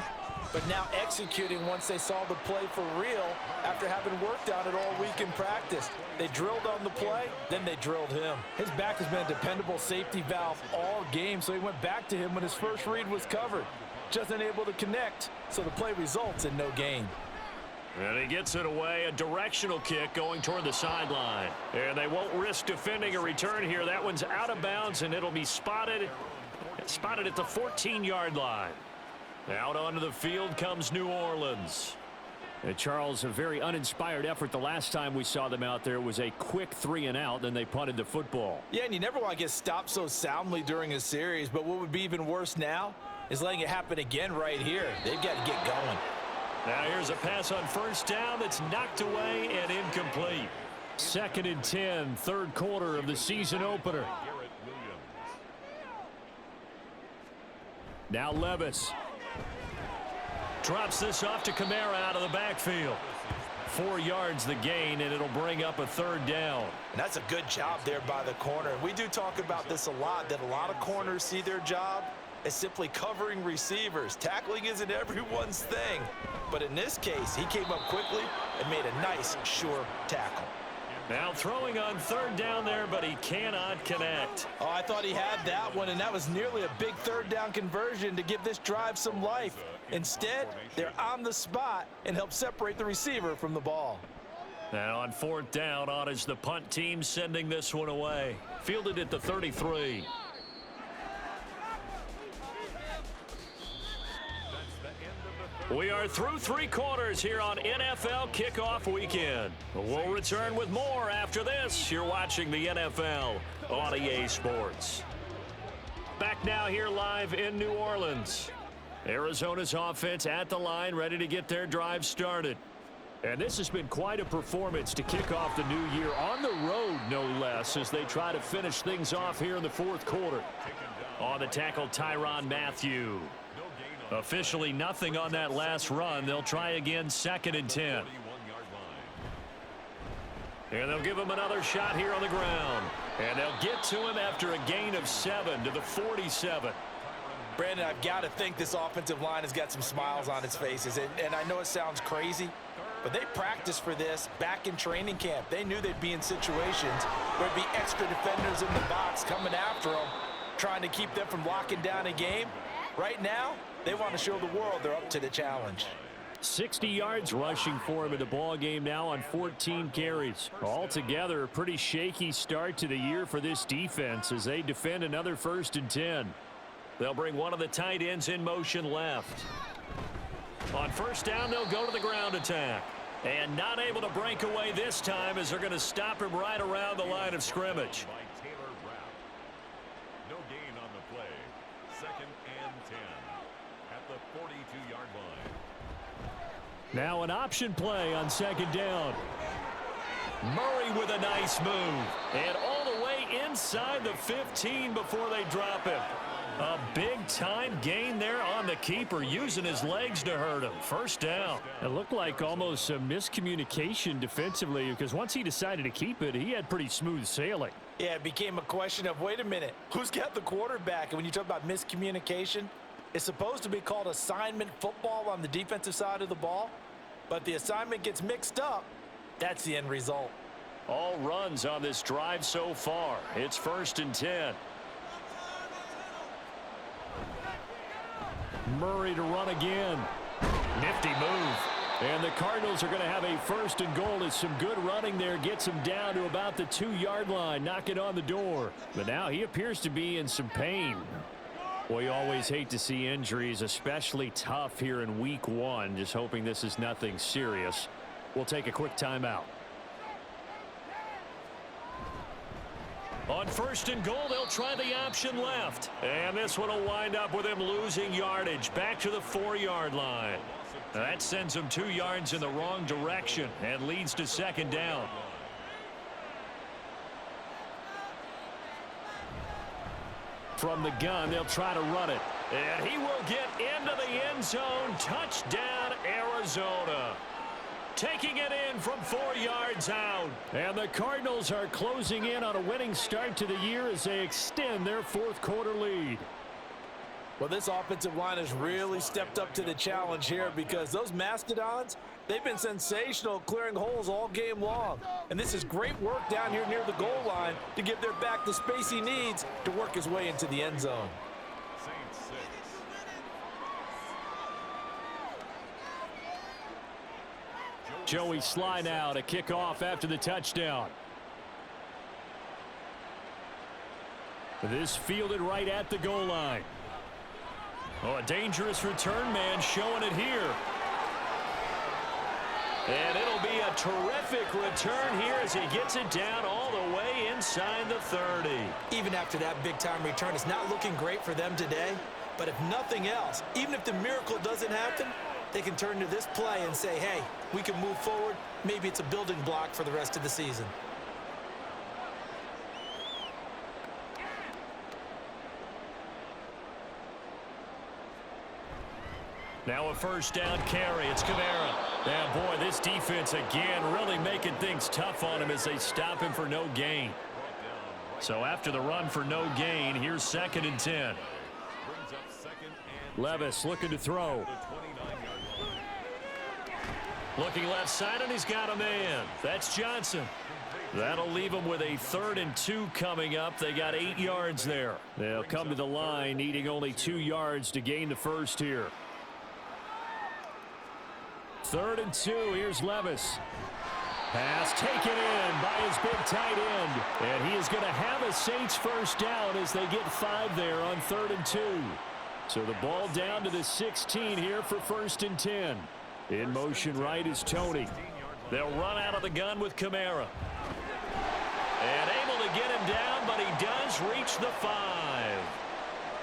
but now executing once they saw the play for real after having worked on it all week in practice. They drilled on the play, then they drilled him. His back has been a dependable safety valve all game, so he went back to him when his first read was covered. Just unable to connect, so the play results in no gain. And he gets it away, a directional kick going toward the sideline. And they won't risk defending a return here. That one's out of bounds, and it'll be spotted at the 14-yard line. Out onto the field comes New Orleans. And Charles, a very uninspired effort. The last time we saw them out there was a quick 3-and-out, then they punted the football. Yeah, and you never want to get stopped so soundly during a series, but what would be even worse now is letting it happen again right here. They've got to get going. Now here's a pass on first down that's knocked away and incomplete. 2nd and 10, third quarter of the season opener. Now Levis. Drops this off to Kamara out of the backfield. 4 yards the gain, and it'll bring up a third down. And that's a good job there by the corner. We do talk about this a lot, that a lot of corners see their job as simply covering receivers. Tackling isn't everyone's thing. But in this case, he came up quickly and made a nice, sure tackle. Now throwing on third down there, but he cannot connect. Oh, I thought he had that one, and that was nearly a big third down conversion to give this drive some life. Instead, they're on the spot and help separate the receiver from the ball. Now on 4th down, on is the punt team sending this one away. Fielded at the 33. We are through 3 quarters here on NFL Kickoff Weekend. We'll return with more after this. You're watching the NFL on EA Sports. Back now here live in New Orleans. Arizona's offense at the line, ready to get their drive started. And this has been quite a performance to kick off the new year on the road, no less, as they try to finish things off here in the 4th quarter. On the tackle, Tyrann Mathieu. Officially nothing on that last run. They'll try again, 2nd and 10. And they'll give him another shot here on the ground. And they'll get to him after a gain of 7 to the 47. Brandon, I've got to think this offensive line has got some smiles on its faces. And I know it sounds crazy, but they practiced for this back in training camp. They knew they'd be in situations where there'd be extra defenders in the box coming after them, trying to keep them from locking down a game. Right now, they want to show the world they're up to the challenge. 60 yards rushing for him in the ball game now on 14 carries. Altogether, a pretty shaky start to the year for this defense as they defend another 1st and 10. They'll bring one of the tight ends in motion left. On 1st down, they'll go to the ground attack. And not able to break away this time as they're going to stop him right around the line of scrimmage. No gain on the play. 2nd and 10 at the 42-yard line. Now an option play on 2nd down. Murray with a nice move. And all the way inside the 15 before they drop him. A big-time gain there on the keeper, using his legs to hurt him. 1st down. It looked like almost a miscommunication defensively because once he decided to keep it, he had pretty smooth sailing. Yeah, it became a question of, wait a minute, who's got the quarterback? And when you talk about miscommunication, it's supposed to be called assignment football on the defensive side of the ball. But the assignment gets mixed up. That's the end result. All runs on this drive so far. It's 1st and 10. Murray to run again. Nifty move. And the Cardinals are going to have a 1st and goal as some good running there gets him down to about the 2-yard line, knocking on the door. But now he appears to be in some pain. We always hate to see injuries, especially tough here in week 1. Just hoping this is nothing serious. We'll take a quick timeout. On 1st and goal, they'll try the option left. And this one will wind up with him losing yardage back to the 4-yard line. That sends him 2 yards in the wrong direction and leads to 2nd down. From the gun, they'll try to run it. And he will get into the end zone. Touchdown, Arizona. Taking it in from 4 yards out. And the Cardinals are closing in on a winning start to the year as they extend their 4th quarter lead. Well, this offensive line has really stepped up to the challenge here because those Mastodons, they've been sensational clearing holes all game long. And this is great work down here near the goal line to give their back the space he needs to work his way into the end zone. Joey Sly now to kick off after the touchdown. This fielded right at the goal line. Oh, a dangerous return man showing it here. And it'll be a terrific return here as he gets it down all the way inside the 30. Even after that big-time return, it's not looking great for them today. But if nothing else, even if the miracle doesn't happen, they can turn to this play and say, hey, we can move forward. Maybe it's a building block for the rest of the season. Now a 1st down carry. It's Kamara. Yeah, boy, this defense again really making things tough on him as they stop him for no gain. So after the run for no gain, here's 2nd and 10. Levis looking to throw. Looking left side, and he's got a man. That's Johnson. That'll leave him with a 3rd and 2 coming up. They got 8 yards there. They'll come to the line, needing only 2 yards to gain the 1st here. 3rd and 2. Here's Levis. Pass taken in by his big tight end. And he is going to have a Saints 1st down as they get 5 there on 3rd and 2. So the ball down to the 16 here for 1st and 10. In motion right is Tony. They'll run out of the gun with Kamara. And able to get him down, but he does reach the 5.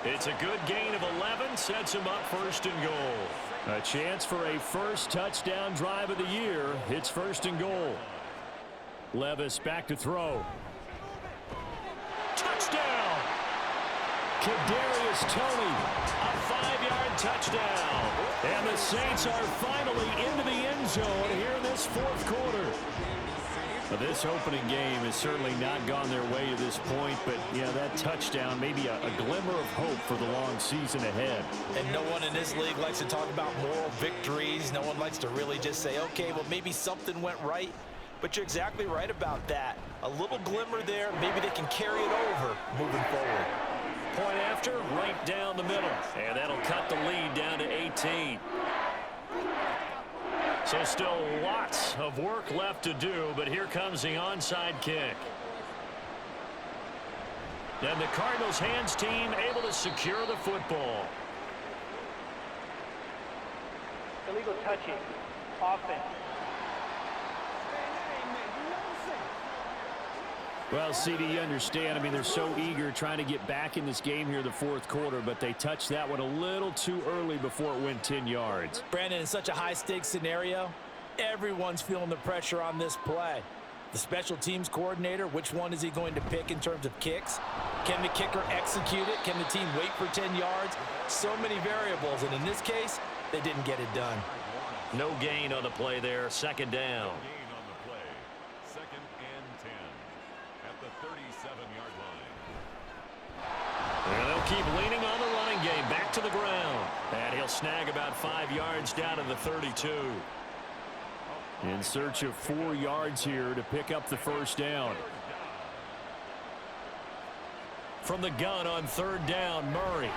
It's a good gain of 11, sets him up 1st and goal. A chance for a 1st touchdown drive of the year. It's 1st and goal. Levis back to throw. Touchdown! Kadarius Toney, a 5-yard touchdown. And the Saints are finally into the end zone here in this 4th quarter. Now, this opening game has certainly not gone their way to this point, but yeah, that touchdown, maybe a glimmer of hope for the long season ahead. And no one in this league likes to talk about moral victories. No one likes to really just say, okay, well, maybe something went right. But you're exactly right about that. A little glimmer there, maybe they can carry it over moving forward. Point after, right down the middle. And that'll cut the lead down to 18. So still lots of work left to do, but here comes the onside kick. And the Cardinals hands team able to secure the football. Illegal touching. Offense. Well, CD, you understand. I mean, they're so eager trying to get back in this game here the 4th quarter, but they touched that one a little too early before it went 10 yards. Brandon, in such a high-stakes scenario, everyone's feeling the pressure on this play. The special teams coordinator, which one is he going to pick in terms of kicks? Can the kicker execute it? Can the team wait for 10 yards? So many variables, and in this case, they didn't get it done. No gain on the play there, 2nd down. And they'll keep leaning on the running game. Back to the ground. And he'll snag about 5 yards down to the 32. In search of 4 yards here to pick up the 1st down. From the gun on 3rd down, Murray.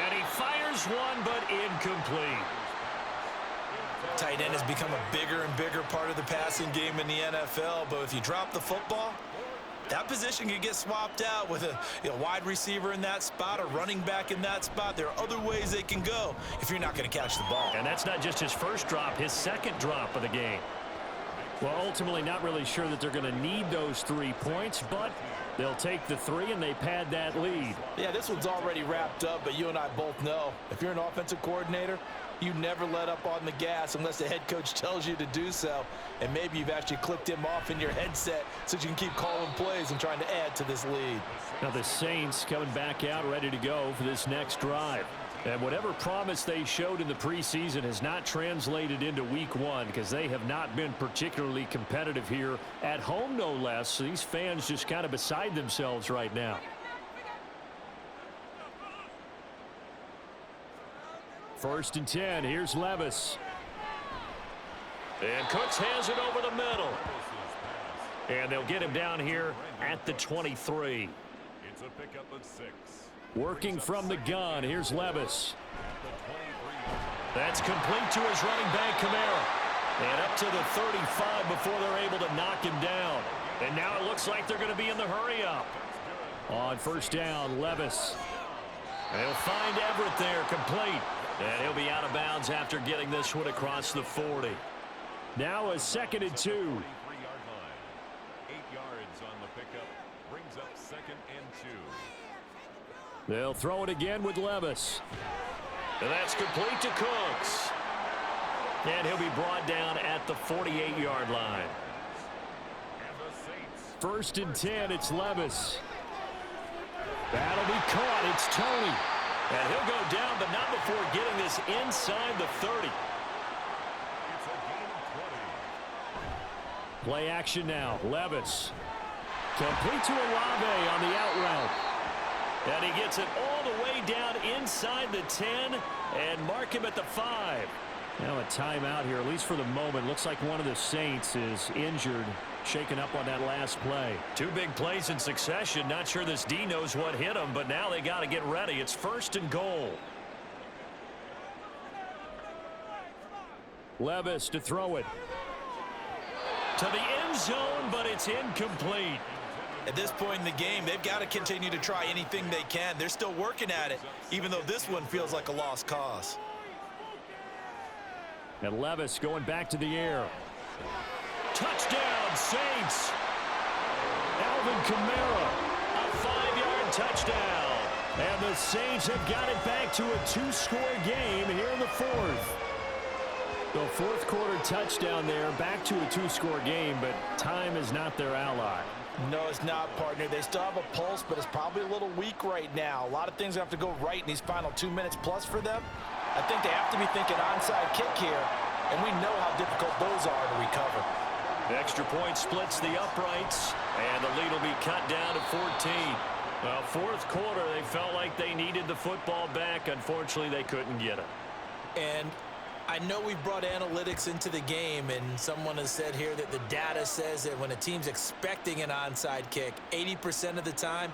And he fires one, but incomplete. Tight end has become a bigger and bigger part of the passing game in the NFL, but if you drop the football, that position can get swapped out with a wide receiver in that spot, a running back in that spot. There are other ways they can go if you're not going to catch the ball. And that's not just his 1st drop, his 2nd drop of the game. Well, ultimately not really sure that they're going to need those 3 points, but They'll take the 3, and they pad that lead. Yeah, this one's already wrapped up, but you and I both know if you're an offensive coordinator, you never let up on the gas unless the head coach tells you to do so. And maybe you've actually clicked him off in your headset so you can keep calling plays and trying to add to this lead. Now the Saints coming back out ready to go for this next drive. And whatever promise they showed in the preseason has not translated into week 1 because they have not been particularly competitive here at home, no less. So these fans just kind of beside themselves right now. First and 10. Here's Levis. And Cooks has it over the middle. And they'll get him down here at the 23. It's a pickup of 6. Working from the gun. Here's Levis. That's complete to his running back, Kamara. And up to the 35 before they're able to knock him down. And now it looks like they're going to be in the hurry up. On first down, Levis. And he'll find Everett there, complete. And he'll be out of bounds after getting this one across the 40. Now a 2nd and 2. 8 yards on the pickup. Brings up 2nd and 2. They'll throw it again with Levis. And that's complete to Cooks. And he'll be brought down at the 48-yard line. First and 10, it's Levis. That'll be caught. It's Tony. And he'll go down, but not before getting this inside the 30. It's a gain of 20. Play action now. Levis. Complete to Olave on the out route. And he gets it all the way down inside the 10 and mark him at the 5. Now a timeout here, at least for the moment. Looks like one of the Saints is injured, shaken up on that last play. 2 big plays in succession. Not sure this D knows what hit him, but now they got to get ready. It's 1st and goal. Levis to throw it. To the end zone, but it's incomplete. At this point in the game, they've got to continue to try anything they can. They're still working at it, even though this one feels like a lost cause. And Levis going back to the air. Touchdown, Saints. Alvin Kamara, a 5-yard touchdown. And the Saints have got it back to a 2-score game here in the 4th. The 4th quarter touchdown there, back to a 2-score game, but time is not their ally. No, it's not, partner. They still have a pulse, but it's probably a little weak right now. A lot of things have to go right in these final 2 minutes plus for them. I think they have to be thinking onside kick here, and we know how difficult those are to recover. The extra point splits the uprights, and the lead will be cut down to 14. Well, 4th quarter, they felt like they needed the football back. Unfortunately, they couldn't get it. And I know we've brought analytics into the game, and someone has said here that the data says that when a team's expecting an onside kick, 80% of the time,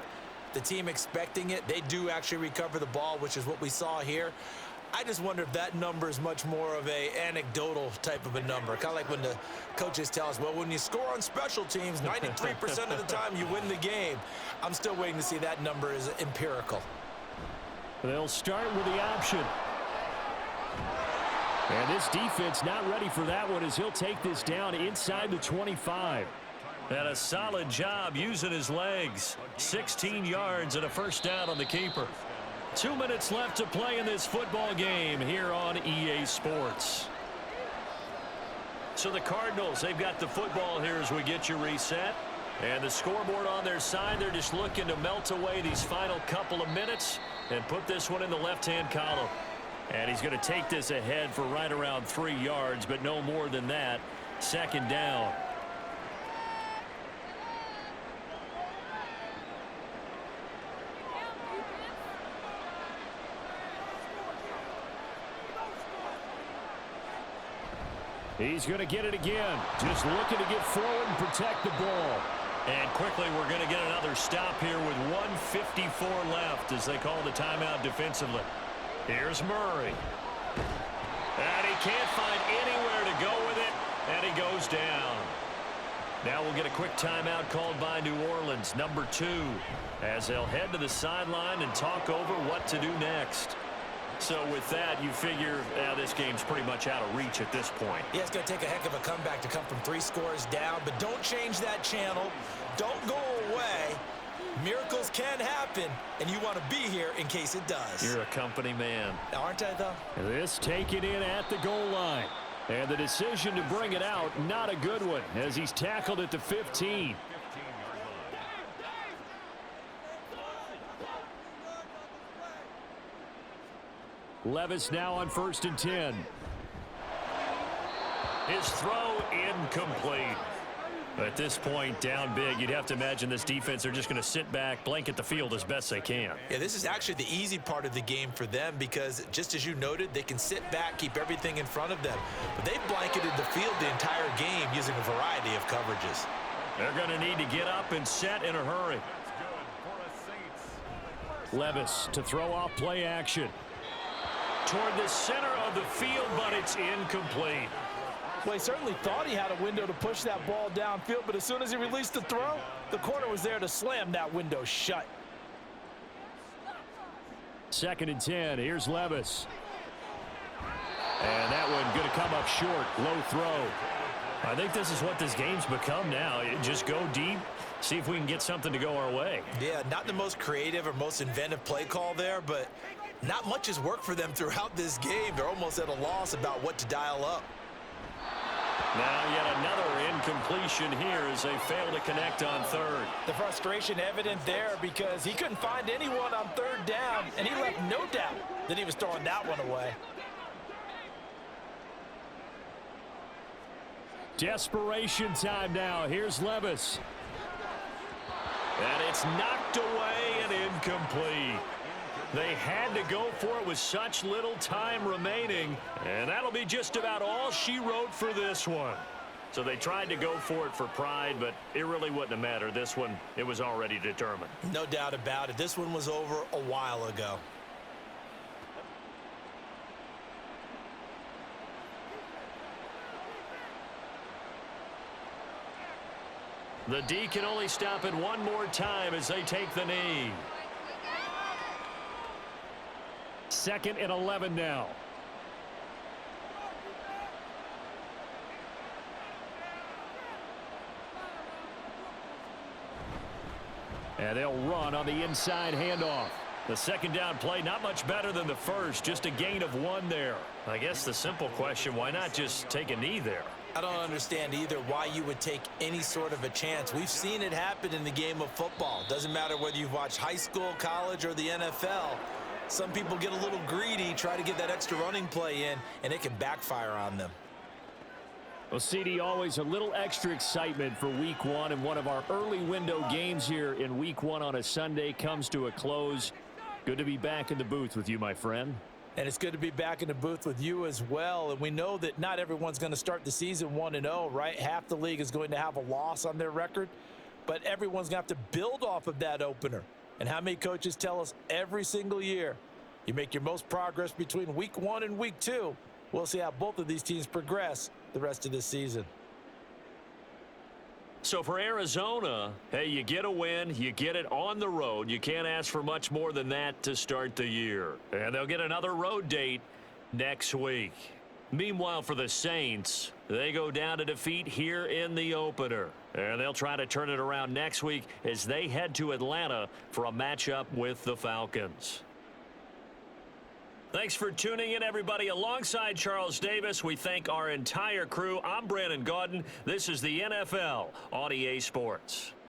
the team expecting it, they do actually recover the ball, which is what we saw here. I just wonder if that number is much more of a anecdotal type of a number. Kind of like when the coaches tell us, well, when you score on special teams, 93% of the time you win the game. I'm still waiting to see that number is empirical. They'll start with the option. And this defense not ready for that one as he'll take this down inside the 25. And a solid job using his legs. 16 yards and a 1st down on the keeper. 2 minutes left to play in this football game here on EA Sports. So the Cardinals, they've got the football here as we get you reset. And the scoreboard on their side, they're just looking to melt away these final couple of minutes and put this one in the left-hand column. And he's going to take this ahead for right around 3 yards, but no more than that. 2nd down. He's going to get it again. Just looking to get forward and protect the ball. And quickly, we're going to get another stop here with 1:54 left as they call the timeout defensively. Here's Murray. And he can't find anywhere to go with it, and he goes down. Now we'll get a quick timeout called by New Orleans, number 2, as they'll head to the sideline and talk over what to do next. So with that, you figure this game's pretty much out of reach at this point. Yeah, it's going to take a heck of a comeback to come from 3 scores down, but don't change that channel. Don't go away. Miracles can happen, and you want to be here in case it does. You're a company man. Aren't I, though? This taken in at the goal line. And the decision to bring it out, not a good one, as he's tackled at the 15. Levis now on 1st and 10. His throw incomplete. At this point, down big, you'd have to imagine this defense are just going to sit back, blanket the field as best they can. Yeah, this is actually the easy part of the game for them because, just as you noted, they can sit back, keep everything in front of them. But they blanketed the field the entire game using a variety of coverages. They're going to need to get up and set in a hurry. Levis to throw off play action. Toward the center of the field, but it's incomplete. Well, he certainly thought he had a window to push that ball downfield, but as soon as he released the throw, the corner was there to slam that window shut. 2nd and 10. Here's Levis. And that one going to come up short. Low throw. I think this is what this game's become now. Just go deep, see if we can get something to go our way. Yeah, not the most creative or most inventive play call there, but not much has worked for them throughout this game. They're almost at a loss about what to dial up. Now yet another incompletion here as they fail to connect on 3rd. The frustration evident there because he couldn't find anyone on 3rd down, and he left no doubt that he was throwing that one away. Desperation time now. Here's Levis. And it's knocked away and incomplete. They had to go for it with such little time remaining, and that'll be just about all she wrote for this one. So they tried to go for it for pride, but it really wouldn't have mattered. This one, it was already determined. No doubt about it. This one was over a while ago. The D can only stop it one more time as they take the knee. 2nd and 11 now. And they'll run on the inside handoff. The 2nd down play, not much better than the first, just a gain of 1 there. I guess the simple question, why not just take a knee there? I don't understand either why you would take any sort of a chance. We've seen it happen in the game of football. Doesn't matter whether you've watched high school, college, or the NFL. Some people get a little greedy, try to get that extra running play in, and it can backfire on them. Well, CD, always a little extra excitement for Week 1, and one of our early window games here in Week 1 on a Sunday comes to a close. Good to be back in the booth with you, my friend. And it's good to be back in the booth with you as well. And we know that not everyone's going to start the season 1-0, right? Half the league is going to have a loss on their record, but everyone's going to have to build off of that opener. And how many coaches tell us every single year, you make your most progress between Week 1 and Week 2. We'll see how both of these teams progress the rest of this season. So for Arizona, hey, you get a win, you get it on the road. You can't ask for much more than that to start the year. And they'll get another road date next week. Meanwhile, for the Saints, they go down to defeat here in the opener. And they'll try to turn it around next week as they head to Atlanta for a matchup with the Falcons. Thanks for tuning in, everybody. Alongside Charles Davis, we thank our entire crew. I'm Brandon Gaudin. This is the NFL on EA Sports.